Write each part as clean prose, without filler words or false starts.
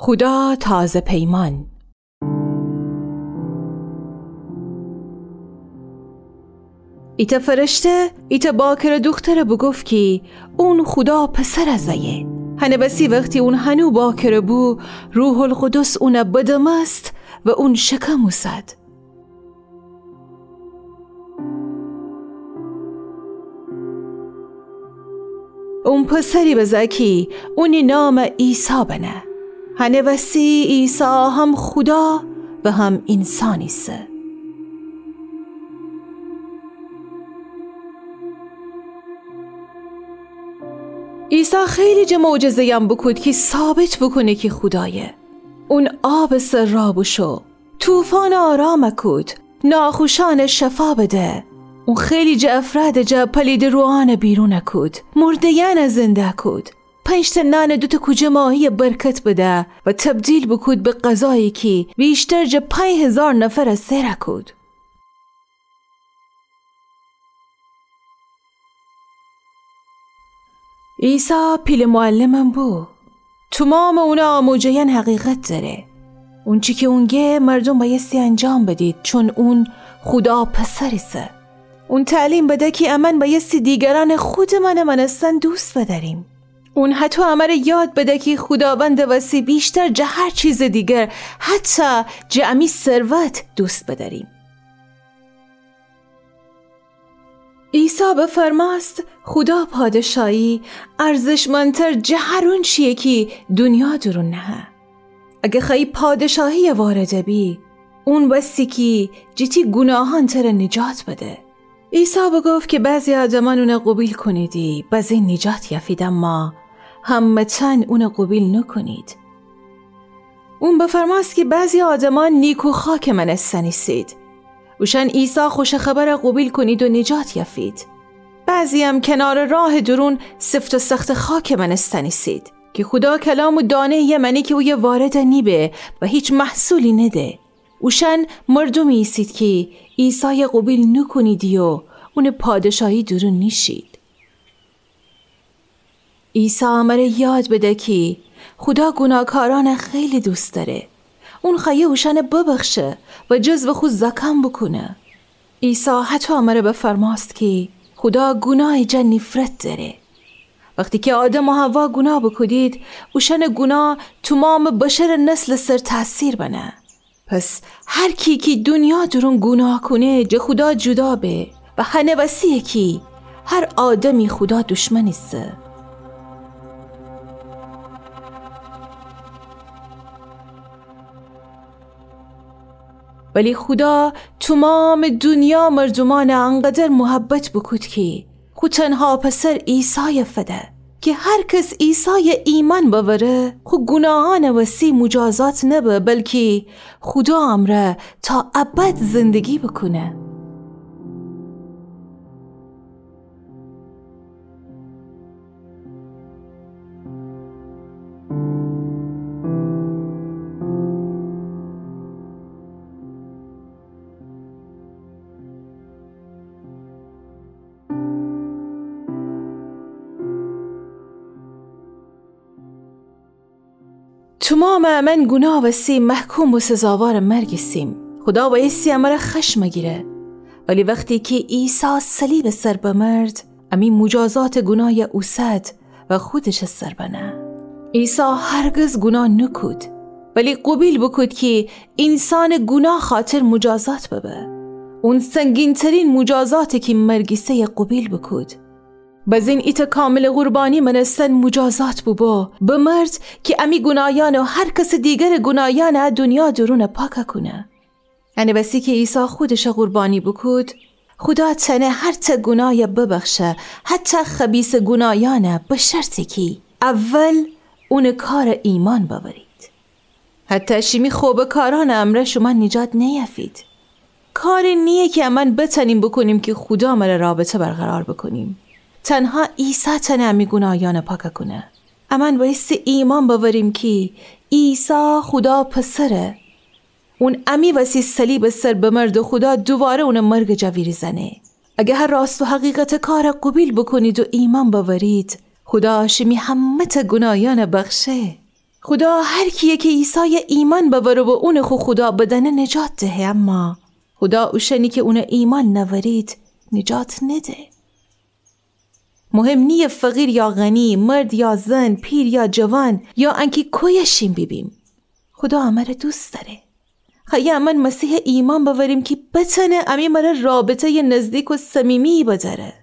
خدا تازه پیمان. ایتا فرشته ایتا باکر دختر بگفت که اون خدا پسر ازایه. هنه بسی وقتی اون هنو باکر بو روح القدس اون بدمست و اون شکموسد. اون پسری بزاکی اونی نام عیسی بنه. هنه وسی عیسی هم خدا و هم انسانی سه. عیسی خیلی جا معجزه هم بکود که ثابت بکنه که خدایه. اون آب سر را بشو، طوفان آرام کود، ناخوشان شفا بده. اون خیلی جا افراد جا پلید روان بیرون کود، مردیان زنده کود. 5 نان 2 کوجه ماهی برکت بده و تبدیل بکود به غذایی که بیشتر جا 5000 نفر سیر کود. عیسی پیل معلمم بو. تمام اونا موجهین حقیقت داره. اون چی که اونگه مردم بایستی انجام بدید چون اون خدا پسریسه. اون تعلیم بده که امن بایستی دیگران خود من هستن دوست بداریم. اون حتی امر یاد بده که خداوند وسی بیشتر جه هر چیز دیگر، حتی جمعی ثروت دوست بداریم. عیسی بفرماست خدا پادشاهی ارزشمندتر جه هر اون چیه که دنیا درون نه. اگه خواهی پادشاهی وارده بی اون بسی که جیتی گناهان تر نجات بده. عیسی بگفت که بعضی آدمان اون قبیل کنیدی بعضی نجات یافید اما همتن اون قبیل نکنید. اون بفرماست که بعضی آدمان نیکو خاک من استنیسید وشن عیسی خوش خبر قبیل کنید و نجات یافید. بعضی هم کنار راه درون سفت و سخت خاک من استنیسید که خدا کلام و دانه یه منی که اوی وارد نیبه و هیچ محصولی نده. وشن مردمی ایسید که عیسی قبیل نکنیدی و اون پادشاهی درون نیشید. عیسی امر یاد بده که خدا گناهکاران خیلی دوست داره. اون خیه وشن ببخشه و جزو خود زکم بکنه. عیسی حتی امر بفرماست که خدا گناه جن نفرت داره. وقتی که آدم و حوا گناه بکدید وشن گناه تمام بشر نسل سر تاثیر بنه. پس هر کی که دنیا درون گناه کنه جه خدا جدا به و هنه وسیه که هر آدمی خدا دشمنیسته. ولی خدا تمام دنیا مردمان انقدر محبت بکود که خود تنها پسر عیسی فده که هر کس عیسی ایمان بوره خود گناهان وسی مجازات نبه بلکه خدا امره تا ابد زندگی بکنه. تمام من گناه وسی محکوم و سزاوار مرگسیم. خدا بایستی امر خشم گیره. ولی وقتی که عیسی صلیب سر بمرد امی مجازات گناه اوسد و خودش سر بنه. عیسی هرگز گناه نکود ولی قبیل بکود که انسان گناه خاطر مجازات ببه. اون سنگین ترین مجازاتی که مرگسه قبیل بکود. بزین ایتا کامل قربانی منستن مجازات ببا بمرد که امی گناهان و هر کس دیگر گناهان دنیا درون پاک کنه. یعنی بسی که عیسی خودش قربانی بکود خدا تنه هر تا گناه ببخشه حتی خبیث گناهان به شرطی که اول اون کار ایمان ببرید. حتی شیمی خوب کاران امره شما نجات نیافید. کاری نیه که من بتنیم بکنیم که خدا مره رابطه برقرار بکنیم. تنها عیسی تنه امی گناهان پاک کنه. اما بایستی ایمان بوریم که عیسی خدا پسره. اون امی وسی صلیب سر بمرد و خدا دوباره اون مرگ جویری زنه. اگه هر راست و حقیقت کار قبیل بکنید و ایمان بورید خدا شمی همت گناهان بخشه. خدا هر کیه که عیسی ایمان بوره و اون خو خدا بدن نجات ده، اما خدا اوشنی که اون ایمان نورید نجات نده. مهم نیه فقیر یا غنی، مرد یا زن، پیر یا جوان، یا انکی کویشیم ببیم. خدا امر دوست داره. خیلی امن مسیح ایمان بوریم که بتنه امی مره رابطه ی نزدیک و صمیمی بداره.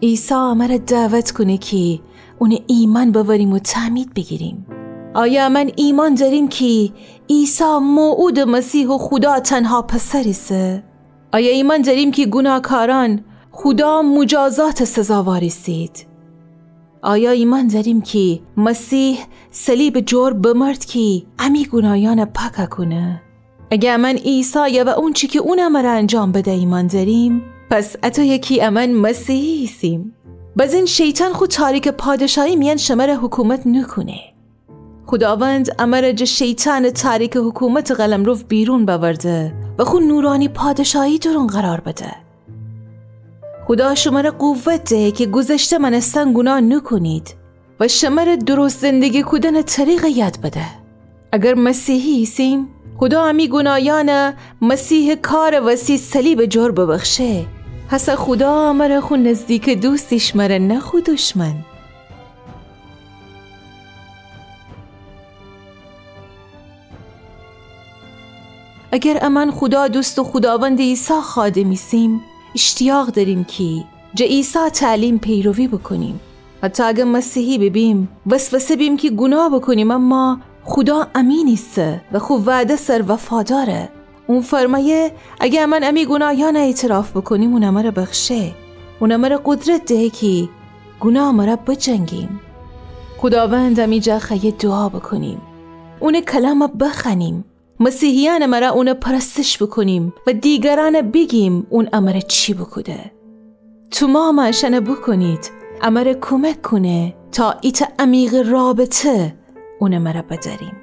عیسی امر دعوت کنه که اون ایمان بوریم و تعمید بگیریم. آیا من ایمان داریم که عیسی موعود مسیح و خدا تنها پسریسه؟ آیا ایمان داریم که گناهکاران خدا مجازات سزاواریسید؟ آیا ایمان داریم که مسیح صلیب جور بمرد که امی گناهیان پاک کنه؟ اگه من عیسی و اون چی که اون امر انجام بده ایمان داریم، پس اتو یکی امن مسیحی هستیم. بزین شیطان خود تاریک پادشاهی میان شمر حکومت نکنه. خداوند امر شیطان تاریک حکومت قلمرو بیرون بورده و خود نورانی پادشاهی درون قرار بده. خدا شمر قوت ده که گذشته منستن گناه نکنید و شمر درست زندگی کدن طریق یاد بده. اگر مسیحی هستیم، خدا همی گناهیان مسیح کار وسیع صلیب جور ببخشه. حس خدا مره خود نزدیک دوستیش مره نه خود دشمن. اگر امان خدا دوست و خداوند عیسی خادمیسیم، اشتیاق داریم که جا عیسی تعلیم پیروی بکنیم. حتی اگر مسیحی ببیم وسوسه بیم که گناه بکنیم، اما خدا امینیسته و خوب وعده سر وفاداره. اون فرمایه اگه من امی گناهیان اعتراف بکنیم اون امر بخشه. اون امر قدرت ده که گناه مرا بجنگیم. خداوند امی جا خیلی دعا بکنیم، اون کلام بخنیم، مسیحیان مرا اون پرستش بکنیم و دیگران بگیم اون امر چی بکده. تو ما معشنه بکنید امر کمک کنه تا ایت عمیق رابطه اون مرا بداریم.